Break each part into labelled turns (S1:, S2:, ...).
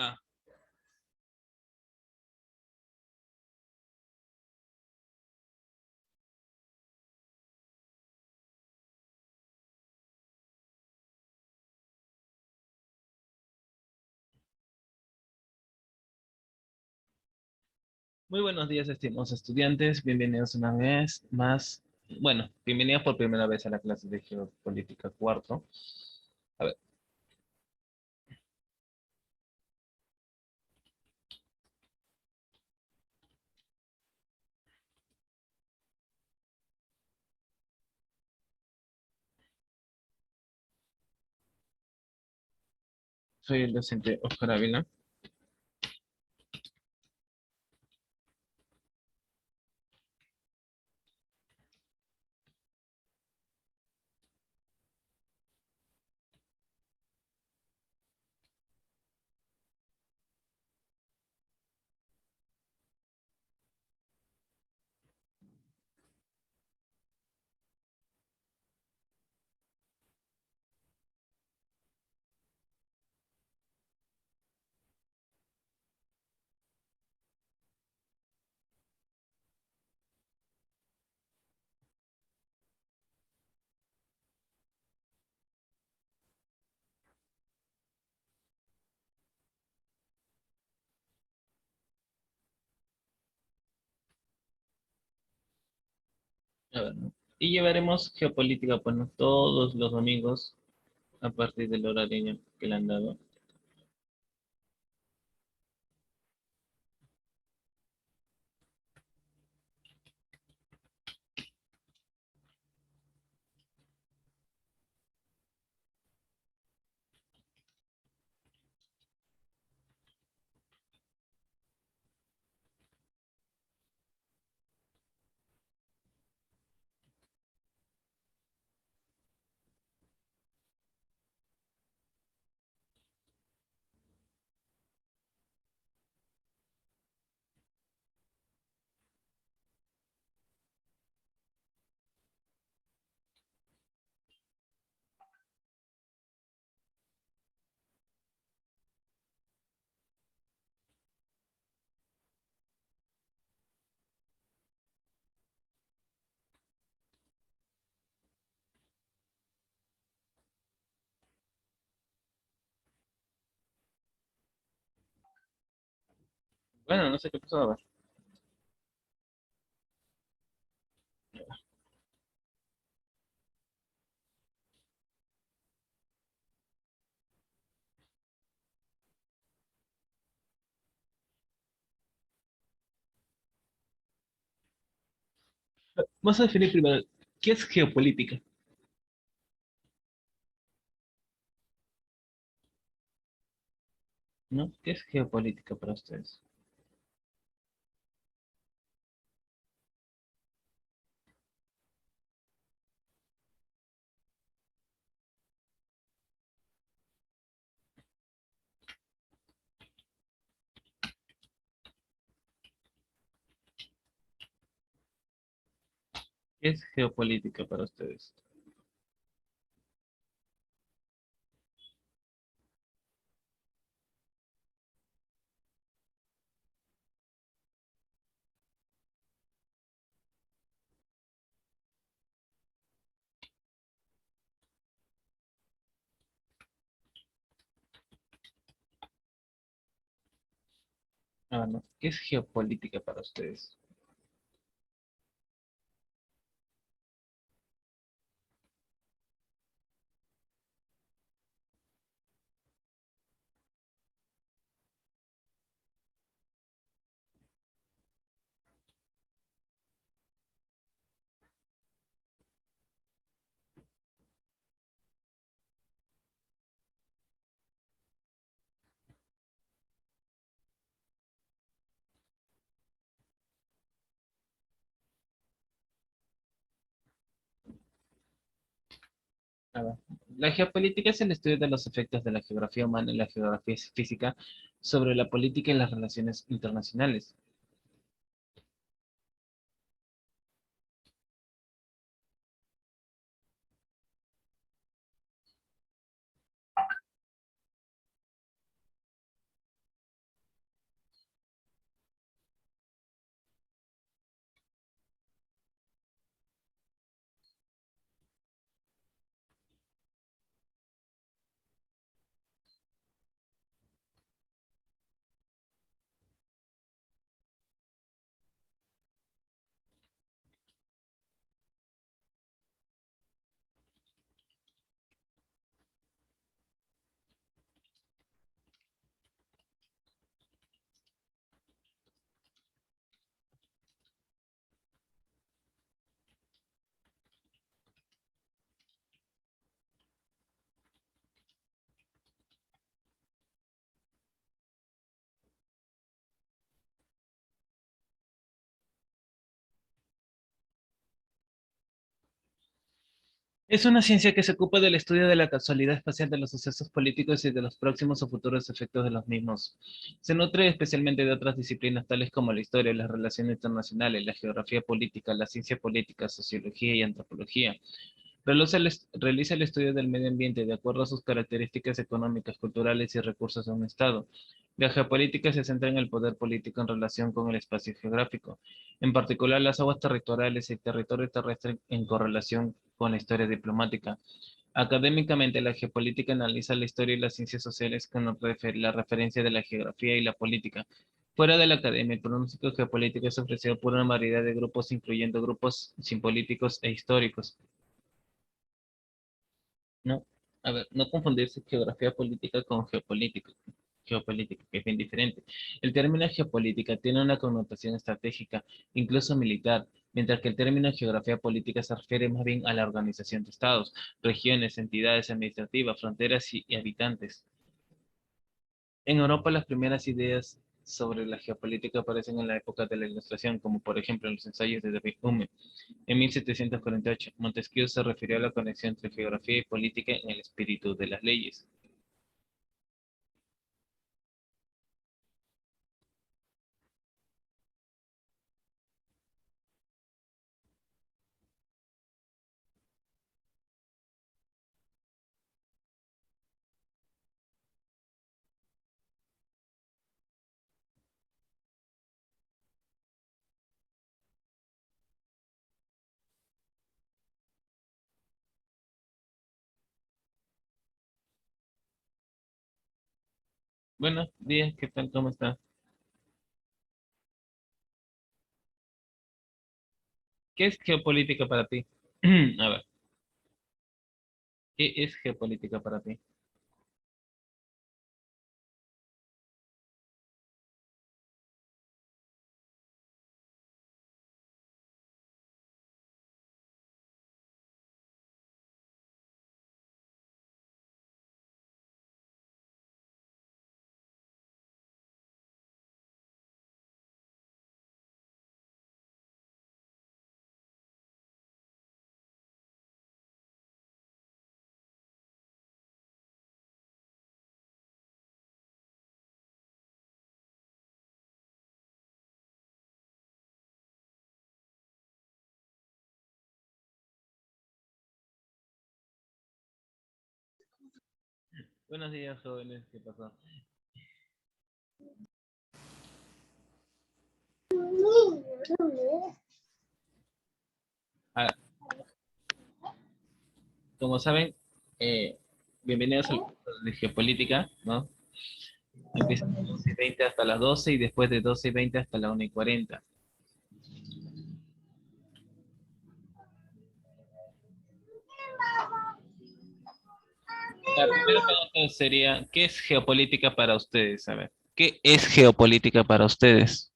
S1: Ah, muy buenos días, estimados estudiantes. Bienvenidos una vez más. Bueno, bienvenidos por primera vez a la clase de Geopolítica cuarto. A ver, soy el docente Oscar Ávila. A ver, ¿no? Y llevaremos geopolítica, bueno, todos los domingos a partir del horario que le han dado. Bueno, no sé qué pasó. A ver. Vamos a definir primero, ¿qué es geopolítica? ¿No? ¿Qué es geopolítica para ustedes? ¿Qué es geopolítica para ustedes? Ah, no. ¿Qué es geopolítica para ustedes? A ver, la geopolítica es el estudio de los efectos de la geografía humana y la geografía física sobre la política y las relaciones internacionales. Es una ciencia que se ocupa del estudio de la causalidad espacial de los sucesos políticos y de los próximos o futuros efectos de los mismos. Se nutre especialmente de otras disciplinas tales como la historia, las relaciones internacionales, la geografía política, la ciencia política, sociología y antropología. Realiza el estudio del medio ambiente de acuerdo a sus características económicas, culturales y recursos de un Estado. La geopolítica se centra en el poder político en relación con el espacio geográfico, en particular las aguas territoriales y el territorio terrestre en correlación con la historia diplomática. Académicamente, la geopolítica analiza la historia y las ciencias sociales con la referencia de la geografía y la política. Fuera de la academia, el pronóstico geopolítico es ofrecido por una variedad de grupos, incluyendo grupos sin políticos e históricos. No, a ver, no confundirse geografía política con geopolítica. Geopolítica, que es bien diferente. El término geopolítica tiene una connotación estratégica, incluso militar, mientras que el término geografía política se refiere más bien a la organización de estados, regiones, entidades administrativas, fronteras y habitantes. En Europa, las primeras ideas sobre la geopolítica aparecen en la época de la Ilustración, como por ejemplo en los ensayos de David Hume. En 1748, Montesquieu se refirió a la conexión entre geografía y política en el espíritu de las leyes. Buenos días, ¿qué tal? ¿Cómo está? ¿Qué es geopolítica para ti? A ver, ¿qué es geopolítica para ti? Buenos días, jóvenes, ¿qué pasó? Ah, como saben, eh, bienvenidos al curso de geopolítica, ¿no? Empieza a las 11:20 hasta las 12 y después de 12:20 hasta la 1:40. La primera pregunta sería, ¿qué es geopolítica para ustedes? A ver, ¿qué es geopolítica para ustedes?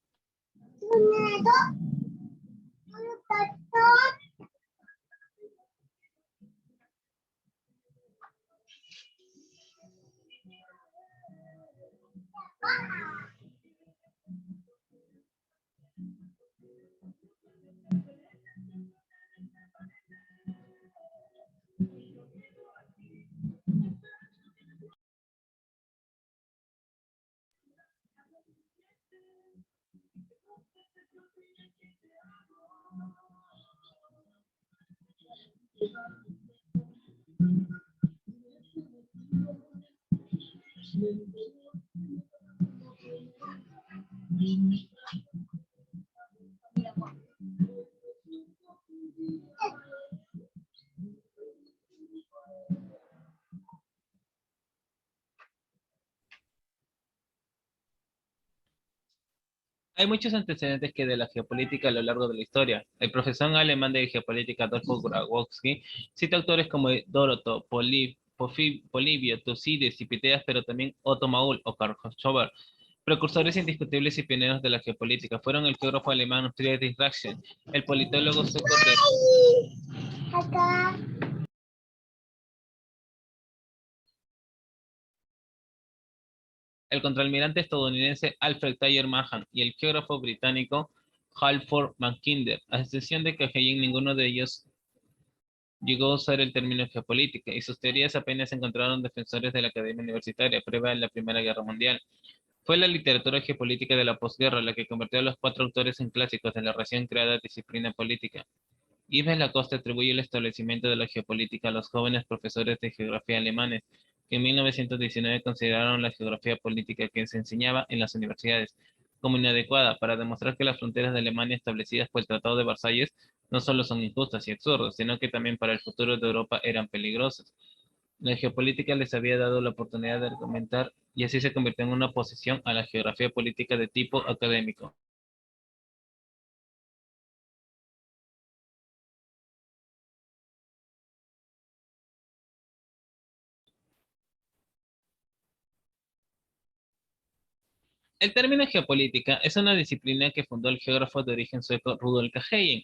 S1: Hay muchos antecedentes que de la geopolítica a lo largo de la historia. El profesor alemán de geopolítica Adolfo Grabowski cita autores como Doroto, Polibio, Tucídides y Piteas, pero también Otto Maul o Karl Schober. Precursores indiscutibles y pioneros de la geopolítica fueron el geógrafo alemán Friedrich Ratzel, el politólogo sueco el contraalmirante estadounidense Alfred Thayer Mahan y el geógrafo británico Halford Mackinder, a excepción de que Heying ninguno de ellos llegó a usar el término geopolítica y sus teorías apenas encontraron defensores de la academia universitaria previa en la Primera Guerra Mundial. Fue la literatura geopolítica de la posguerra la que convirtió a los cuatro autores en clásicos de la recién creada disciplina política. Yves Lacoste atribuye el establecimiento de la geopolítica a los jóvenes profesores de geografía alemanes, que en 1919 consideraron la geografía política que se enseñaba en las universidades como inadecuada para demostrar que las fronteras de Alemania establecidas por el Tratado de Versalles no solo son injustas y absurdas, sino que también para el futuro de Europa eran peligrosas. La geopolítica les había dado la oportunidad de argumentar y así se convirtió en una oposición a la geografía política de tipo académico. El término geopolítica es una disciplina que fundó el geógrafo de origen sueco Rudolf Kagehen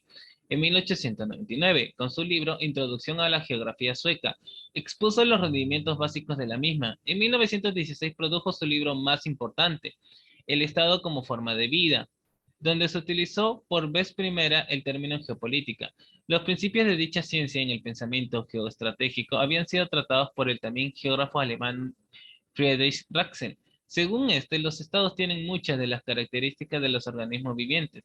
S1: en 1899, con su libro Introducción a la Geografía Sueca. Expuso los rendimientos básicos de la misma. En 1916 produjo su libro más importante, El Estado como forma de vida, donde se utilizó por vez primera el término geopolítica. Los principios de dicha ciencia en el pensamiento geoestratégico habían sido tratados por el también geógrafo alemán Friedrich Ratzel. Según este, los estados tienen muchas de las características de los organismos vivientes.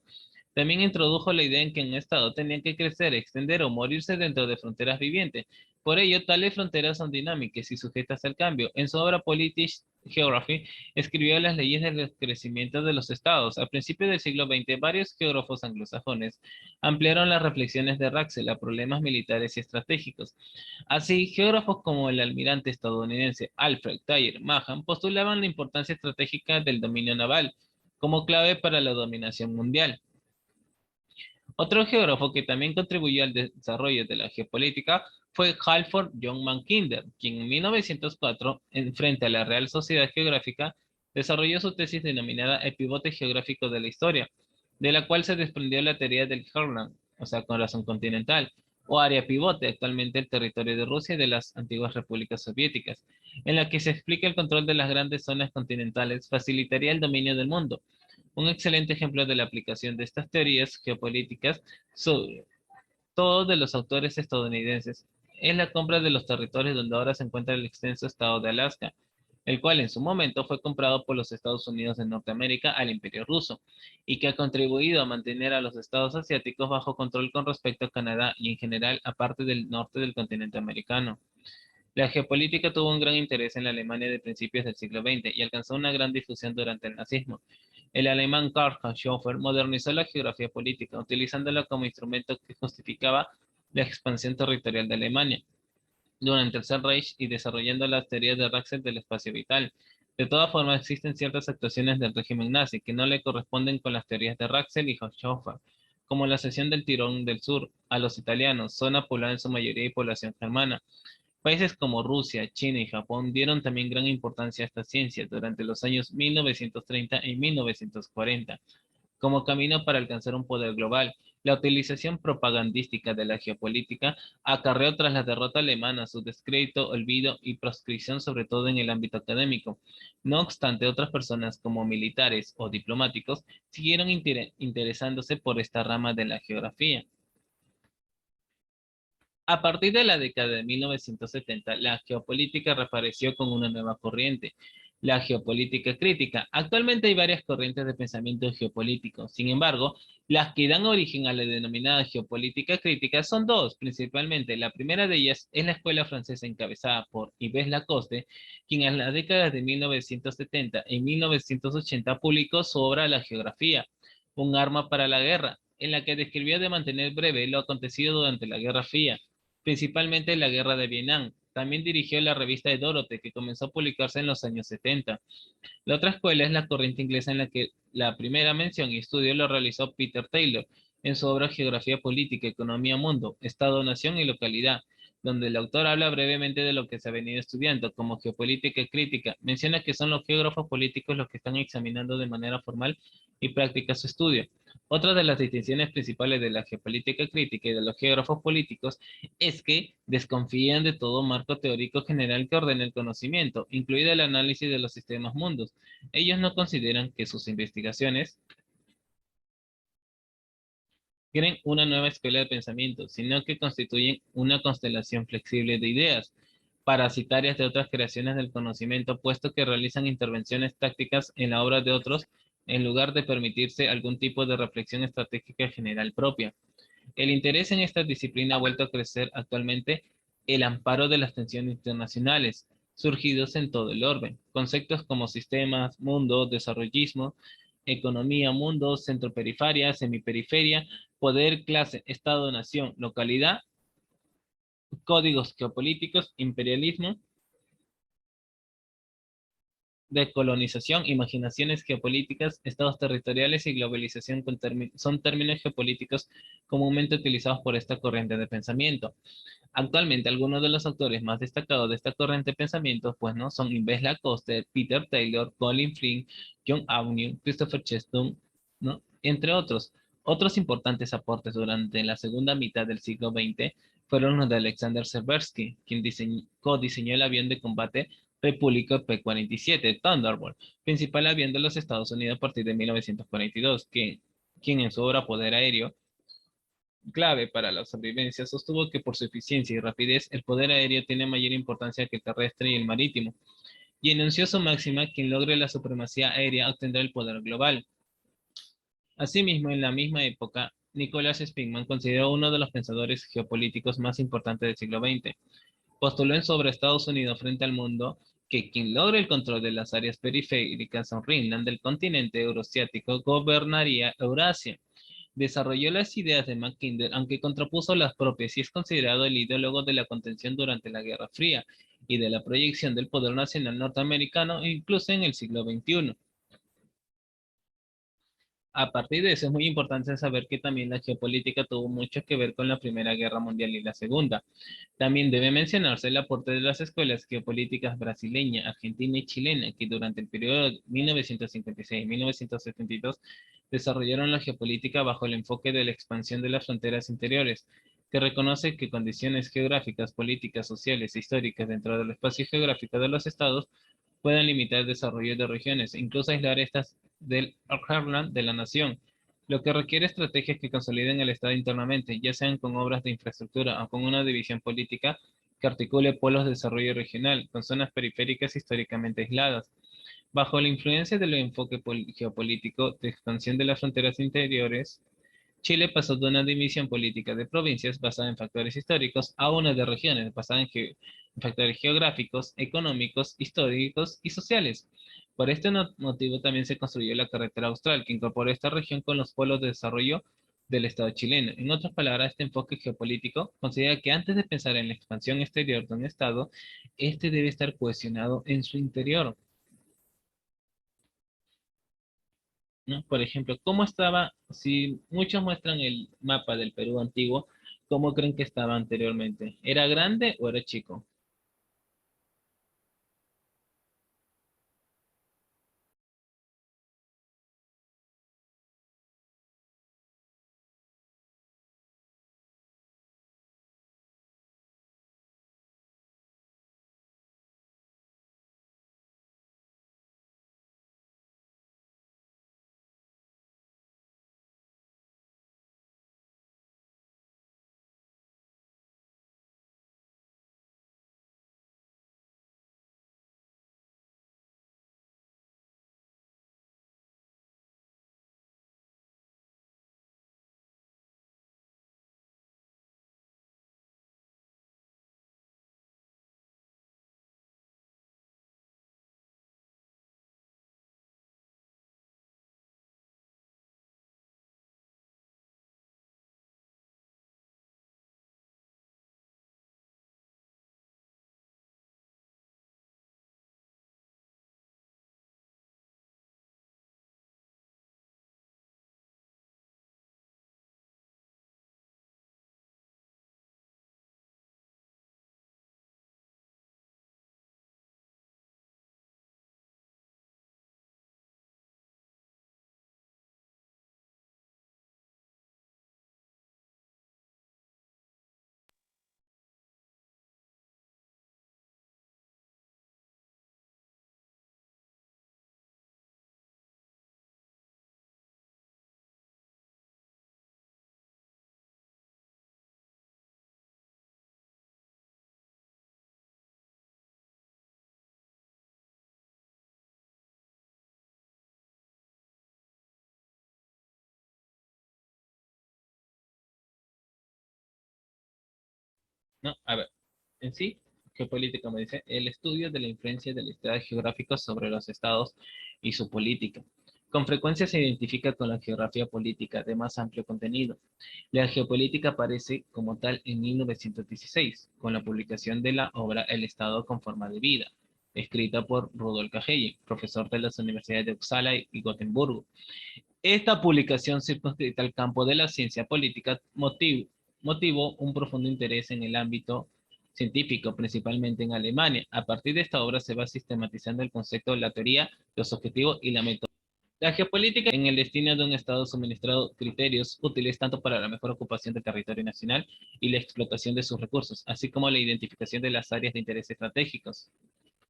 S1: También introdujo la idea en que un estado tenía que crecer, extender o morirse dentro de fronteras vivientes. Por ello, tales fronteras son dinámicas y sujetas al cambio. En su obra Politisch Geography, escribió las leyes del crecimiento de los estados. A principios del siglo XX, varios geógrafos anglosajones ampliaron las reflexiones de Ratzel a problemas militares y estratégicos. Así, geógrafos como el almirante estadounidense Alfred Thayer Mahan postulaban la importancia estratégica del dominio naval como clave para la dominación mundial. Otro geógrafo que también contribuyó al desarrollo de la geopolítica fue Halford John Mackinder, quien en 1904, en frente a la Real Sociedad Geográfica, desarrolló su tesis denominada El pivote geográfico de la historia, de la cual se desprendió la teoría del Heartland, o sea, corazón continental, o área pivote, actualmente el territorio de Rusia y de las antiguas repúblicas soviéticas, en la que se explica el control de las grandes zonas continentales facilitaría el dominio del mundo. Un excelente ejemplo de la aplicación de estas teorías geopolíticas, sobre todo de los autores estadounidenses, es la compra de los territorios donde ahora se encuentra el extenso estado de Alaska, el cual en su momento fue comprado por los Estados Unidos de Norteamérica al Imperio Ruso, y que ha contribuido a mantener a los estados asiáticos bajo control con respecto a Canadá y en general a parte del norte del continente americano. La geopolítica tuvo un gran interés en la Alemania de principios del siglo XX y alcanzó una gran difusión durante el nazismo. El alemán Karl Schoeffer modernizó la geografía política, utilizándola como instrumento que justificaba la expansión territorial de Alemania durante el Tercer Reich y desarrollando las teorías de Ratzel del espacio vital. De todas formas, existen ciertas actuaciones del régimen nazi que no le corresponden con las teorías de Ratzel y Schoeffer, como la cesión del Tirón del Sur a los italianos, zona poblada en su mayoría y población germana. Países como Rusia, China y Japón dieron también gran importancia a esta ciencia durante los años 1930 y 1940 como camino para alcanzar un poder global. La utilización propagandística de la geopolítica acarreó tras la derrota alemana su descrédito, olvido y proscripción, sobre todo en el ámbito académico. No obstante, otras personas como militares o diplomáticos siguieron interesándose por esta rama de la geografía. A partir de la década de 1970, la geopolítica reapareció con una nueva corriente, la geopolítica crítica. Actualmente hay varias corrientes de pensamiento geopolítico. Sin embargo, las que dan origen a la denominada geopolítica crítica son dos, principalmente. La primera de ellas es la escuela francesa encabezada por Yves Lacoste, quien en las décadas de 1970 y 1980 publicó su obra La geografía, un arma para la guerra, en la que describió de mantener breve lo acontecido durante la Guerra Fría, principalmente la Guerra de Vietnam. También dirigió la revista de Dorothy, que comenzó a publicarse en los años 70. La otra escuela es la corriente inglesa en la que la primera mención y estudio lo realizó Peter Taylor en su obra Geografía Política, Economía Mundo, Estado, Nación y Localidad, donde el autor habla brevemente de lo que se ha venido estudiando como geopolítica crítica. Menciona que son los geógrafos políticos los que están examinando de manera formal y práctica su estudio. Otra de las distinciones principales de la geopolítica crítica y de los geógrafos políticos es que desconfían de todo marco teórico general que ordene el conocimiento, incluido el análisis de los sistemas mundos. Ellos no consideran que sus investigaciones creen una nueva escuela de pensamiento, sino que constituyen una constelación flexible de ideas, parasitarias de otras creaciones del conocimiento, puesto que realizan intervenciones tácticas en la obra de otros, en lugar de permitirse algún tipo de reflexión estratégica general propia. El interés en esta disciplina ha vuelto a crecer actualmente el amparo de las tensiones internacionales, surgidos en todo el orden. Conceptos como sistemas, mundo, desarrollismo, economía, mundo, centro-periferia, semiperiferia, poder, clase, Estado, nación, localidad, códigos geopolíticos, imperialismo, decolonización, imaginaciones geopolíticas, estados territoriales y globalización son términos geopolíticos comúnmente utilizados por esta corriente de pensamiento. Actualmente, algunos de los autores más destacados de esta corriente de pensamiento, pues, ¿no? Son Yves Lacoste, Peter Taylor, Colin Flynn, John Awney, Christopher Chesterton, ¿no? Entre otros. Otros importantes aportes durante la segunda mitad del siglo XX fueron los de Alexander Seversky, quien codiseñó el avión de combate República P-47 Thunderbolt, principal avión de los Estados Unidos a partir de 1942, quien en su obra Poder Aéreo clave para la sobrevivencia, sostuvo que por su eficiencia y rapidez el poder aéreo tiene mayor importancia que el terrestre y el marítimo, y enunció su máxima: quien logre la supremacía aérea obtendrá el poder global. Asimismo, en la misma época, Nicholas Spinman, considerado uno de los pensadores geopolíticos más importantes del siglo XX, postuló en sobre Estados Unidos frente al mundo que quien logre el control de las áreas periféricas o Greenland del continente euroasiático gobernaría Eurasia. Desarrolló las ideas de Mackinder, aunque contrapuso las propias, y es considerado el ideólogo de la contención durante la Guerra Fría y de la proyección del poder nacional norteamericano incluso en el siglo XXI. A partir de eso es muy importante saber que también la geopolítica tuvo mucho que ver con la Primera Guerra Mundial y la Segunda. También debe mencionarse el aporte de las escuelas geopolíticas brasileña, argentina y chilena, que durante el periodo de 1956-1972 desarrollaron la geopolítica bajo el enfoque de la expansión de las fronteras interiores, que reconoce que condiciones geográficas, políticas, sociales e históricas dentro del espacio geográfico de los estados pueden limitar el desarrollo de regiones e incluso aislar estas del heartland de la nación, lo que requiere estrategias que consoliden el Estado internamente, ya sean con obras de infraestructura o con una división política que articule polos de desarrollo regional con zonas periféricas históricamente aisladas. Bajo la influencia del enfoque geopolítico de expansión de las fronteras interiores, Chile pasó de una división política de provincias basada en factores históricos a una de regiones basada en factores geográficos, económicos, históricos y sociales. Por este motivo también se construyó la carretera austral, que incorporó esta región con los polos de desarrollo del Estado chileno. En otras palabras, este enfoque geopolítico considera que antes de pensar en la expansión exterior de un Estado, este debe estar cohesionado en su interior, ¿no? Por ejemplo, ¿cómo estaba? Si muchos muestran el mapa del Perú antiguo, ¿cómo creen que estaba anteriormente? ¿Era grande o era chico? ¿no? A ver, en sí, geopolítica me dice, el estudio de la influencia del estado geográfico sobre los estados y su política. Con frecuencia se identifica con la geografía política de más amplio contenido. La geopolítica aparece como tal en 1916, con la publicación de la obra El Estado con forma de vida, escrita por Rudolf Kahn, profesor de las universidades de Uppsala y Gotemburgo. Esta publicación circunscrita al campo de la ciencia política motivó un profundo interés en el ámbito científico, principalmente en Alemania. A partir de esta obra se va sistematizando el concepto de la teoría, los objetivos y la metodología. La geopolítica en el destino de un Estado suministrado criterios útiles tanto para la mejor ocupación del territorio nacional y la explotación de sus recursos, así como la identificación de las áreas de interés estratégicos,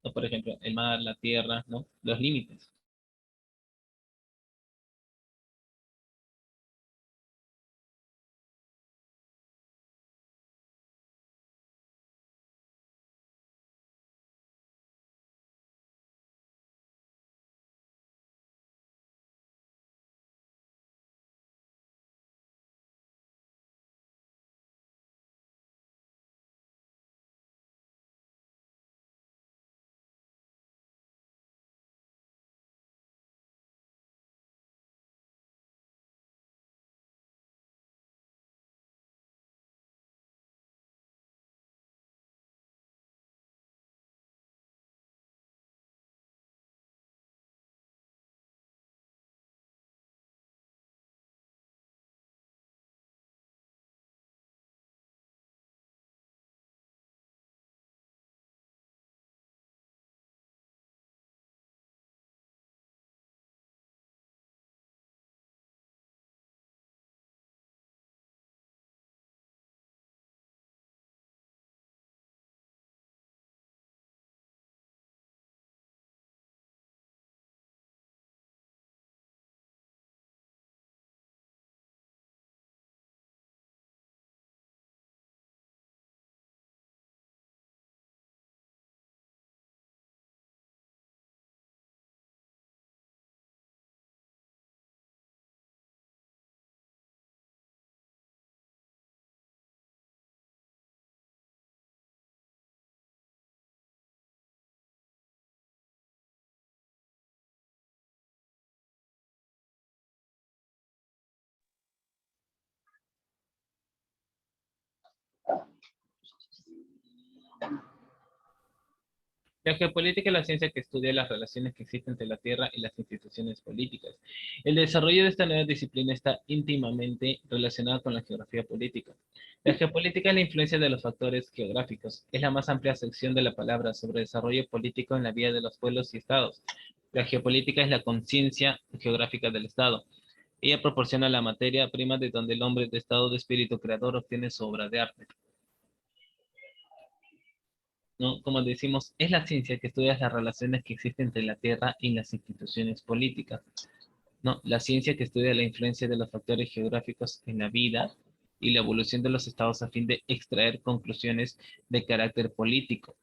S1: ¿no? Por ejemplo, el mar, la tierra, ¿no? Los límites. La geopolítica es la ciencia que estudia las relaciones que existen entre la Tierra y las instituciones políticas. El desarrollo de esta nueva disciplina está íntimamente relacionado con la geografía política. La geopolítica es la influencia de los factores geográficos. Es la más amplia sección de la palabra sobre desarrollo político en la vida de los pueblos y estados. La geopolítica es la conciencia geográfica del Estado. Ella proporciona la materia prima de donde el hombre de estado de espíritu creador obtiene su obra de arte. ¿No? Como decimos, es la ciencia que estudia las relaciones que existen entre la Tierra y las instituciones políticas, ¿no? La ciencia que estudia la influencia de los factores geográficos en la vida y la evolución de los estados a fin de extraer conclusiones de carácter político.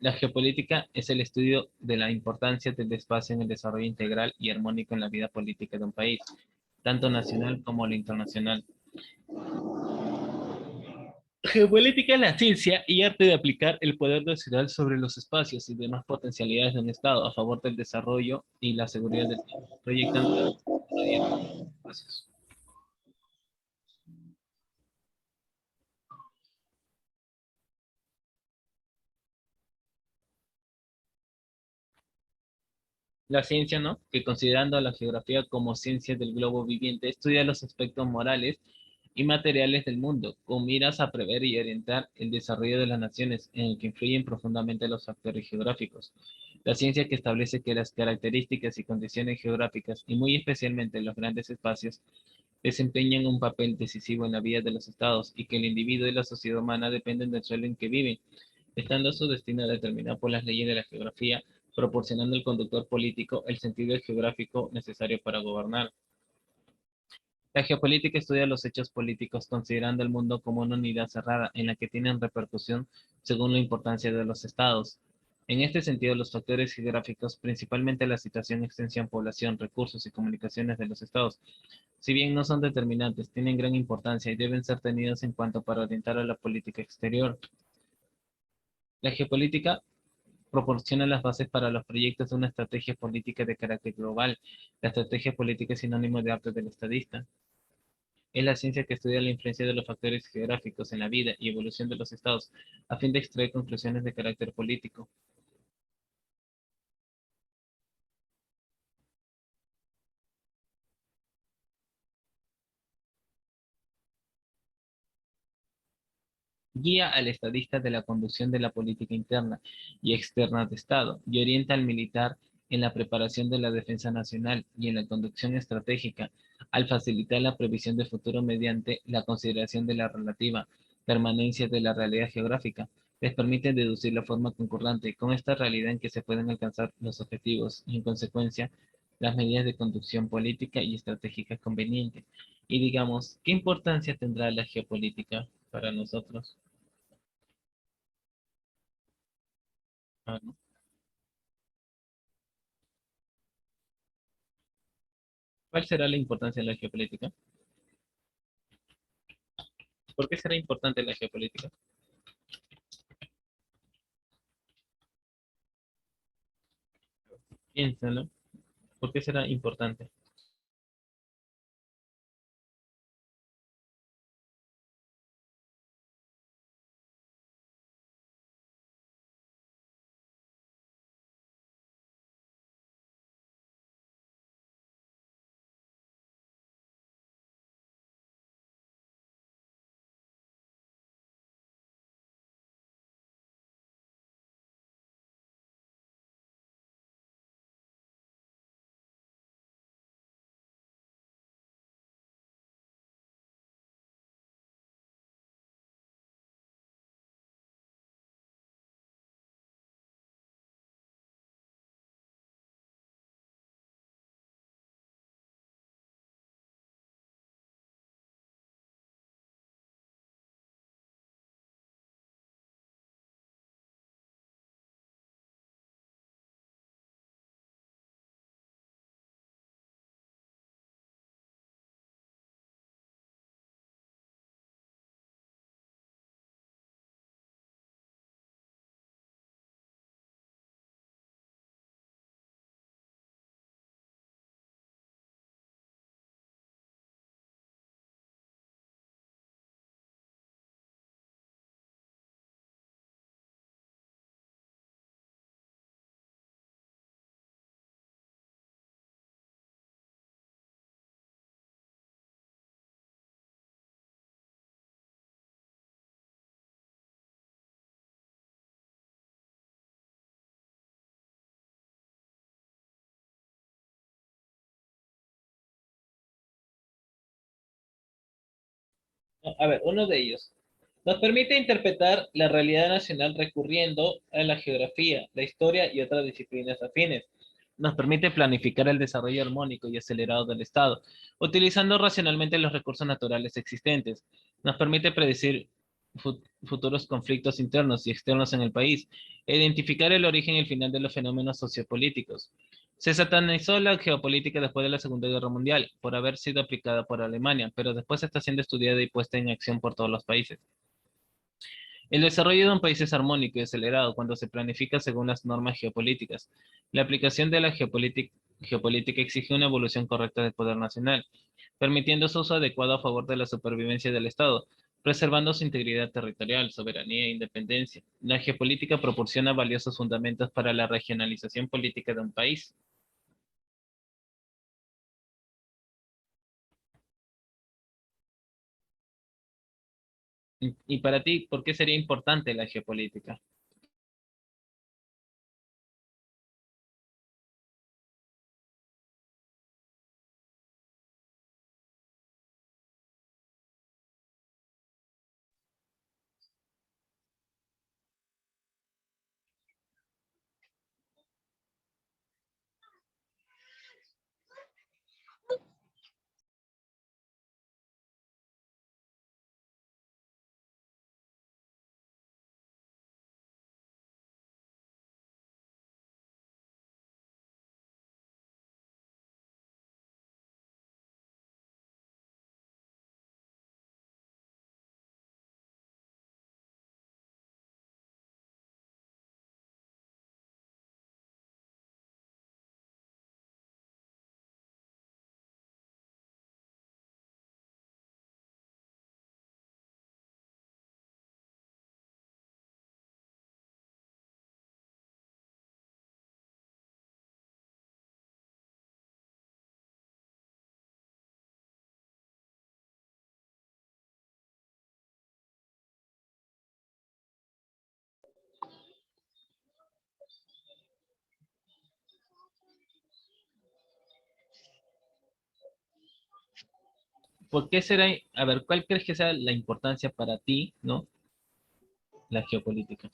S1: La geopolítica es el estudio de la importancia del espacio en el desarrollo integral y armónico en la vida política de un país, tanto nacional como la internacional. Geopolítica es la ciencia y arte de aplicar el poder nacional sobre los espacios y demás potencialidades de un Estado a favor del desarrollo y la seguridad del mismo, proyectando la futuro y en los espacios. La ciencia, ¿no? Que considerando a la geografía como ciencia del globo viviente, estudia los aspectos morales y materiales del mundo, con miras a prever y orientar el desarrollo de las naciones, en el que influyen profundamente los factores geográficos. La ciencia que establece que las características y condiciones geográficas, y muy especialmente los grandes espacios, desempeñan un papel decisivo en la vida de los estados y que el individuo y la sociedad humana dependen del suelo en que viven, estando su destino determinado por las leyes de la geografía, proporcionando al conductor político el sentido geográfico necesario para gobernar. La geopolítica estudia los hechos políticos considerando el mundo como una unidad cerrada en la que tienen repercusión según la importancia de los estados. En este sentido, los factores geográficos, principalmente la situación, extensión, población, recursos y comunicaciones de los estados, si bien no son determinantes, tienen gran importancia y deben ser tenidos en cuenta para orientar a la política exterior. La geopolítica proporciona las bases para los proyectos de una estrategia política de carácter global. La estrategia política es sinónimo de arte del estadista. Es la ciencia que estudia la influencia de los factores geográficos en la vida y evolución de los estados, a fin de extraer conclusiones de carácter político. Guía al estadista de la conducción de la política interna y externa de Estado, y orienta al militar en la preparación de la defensa nacional y en la conducción estratégica, al facilitar la previsión de futuro mediante la consideración de la relativa permanencia de la realidad geográfica. Les permite deducir la forma concordante con esta realidad en que se pueden alcanzar los objetivos y, en consecuencia, las medidas de conducción política y estratégica convenientes. Y digamos, ¿qué importancia tendrá la geopolítica para nosotros? Ah, ¿no? ¿Cuál será la importancia de la geopolítica? ¿Por qué será importante la geopolítica? Piénsalo. ¿Por qué será importante? A ver, uno de ellos. Nos permite interpretar la realidad nacional recurriendo a la geografía, la historia y otras disciplinas afines. Nos permite planificar el desarrollo armónico y acelerado del Estado, utilizando racionalmente los recursos naturales existentes. Nos permite predecir futuros conflictos internos y externos en el país, e identificar el origen y el final de los fenómenos sociopolíticos. Se satanizó la geopolítica después de la Segunda Guerra Mundial por haber sido aplicada por Alemania, pero después está siendo estudiada y puesta en acción por todos los países. El desarrollo de un país es armónico y acelerado cuando se planifica según las normas geopolíticas. La aplicación de la geopolítica exige una evolución correcta del poder nacional, permitiendo su uso adecuado a favor de la supervivencia del Estado, preservando su integridad territorial, soberanía e independencia. La geopolítica proporciona valiosos fundamentos para la regionalización política de un país. Y para ti, ¿por qué sería importante la geopolítica? ¿Por qué será, a ver, cuál crees que sea la importancia para ti, ¿no? La geopolítica.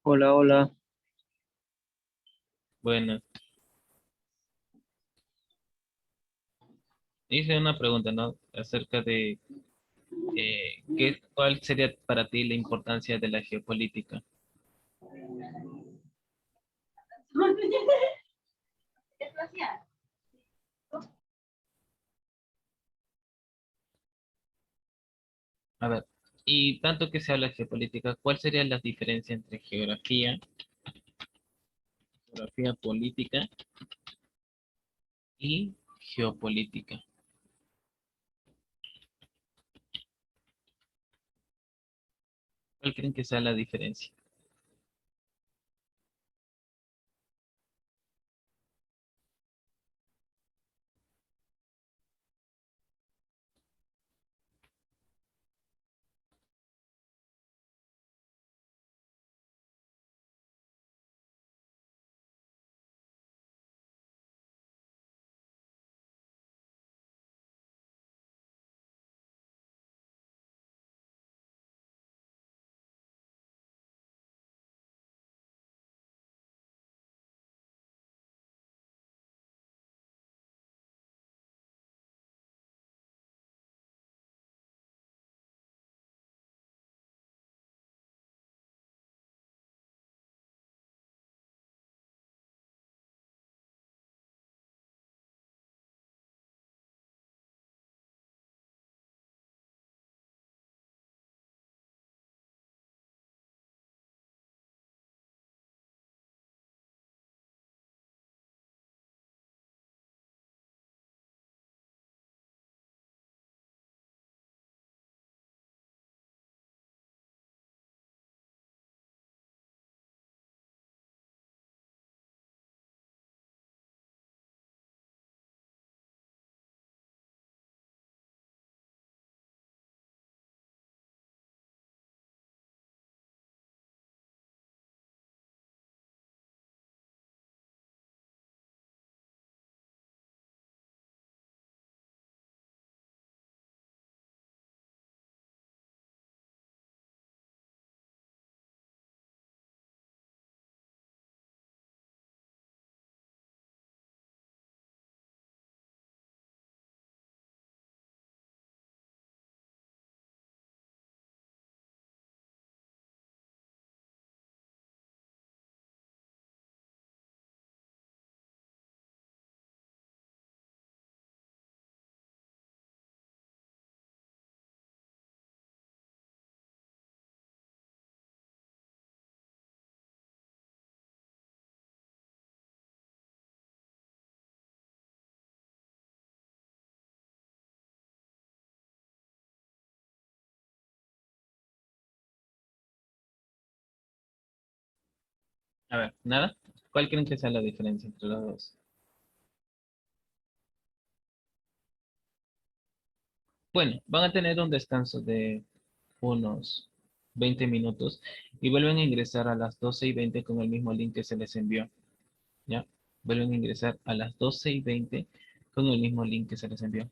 S2: Hola, hola.
S1: Bueno, hice una pregunta, ¿no? Acerca de cuál sería para ti la importancia de la geopolítica. A ver, y tanto que se habla de geopolítica, ¿cuál sería la diferencia entre geografía política y geopolítica? ¿Cuál creen que sea la diferencia? A ver, ¿nada? ¿Cuál creen que sea la diferencia entre los dos? Bueno, van a tener un descanso de unos 20 minutos y vuelven a ingresar a las 12:20 con el mismo link que se les envió. ¿Ya? Vuelven a ingresar a las 12:20 con el mismo link que se les envió.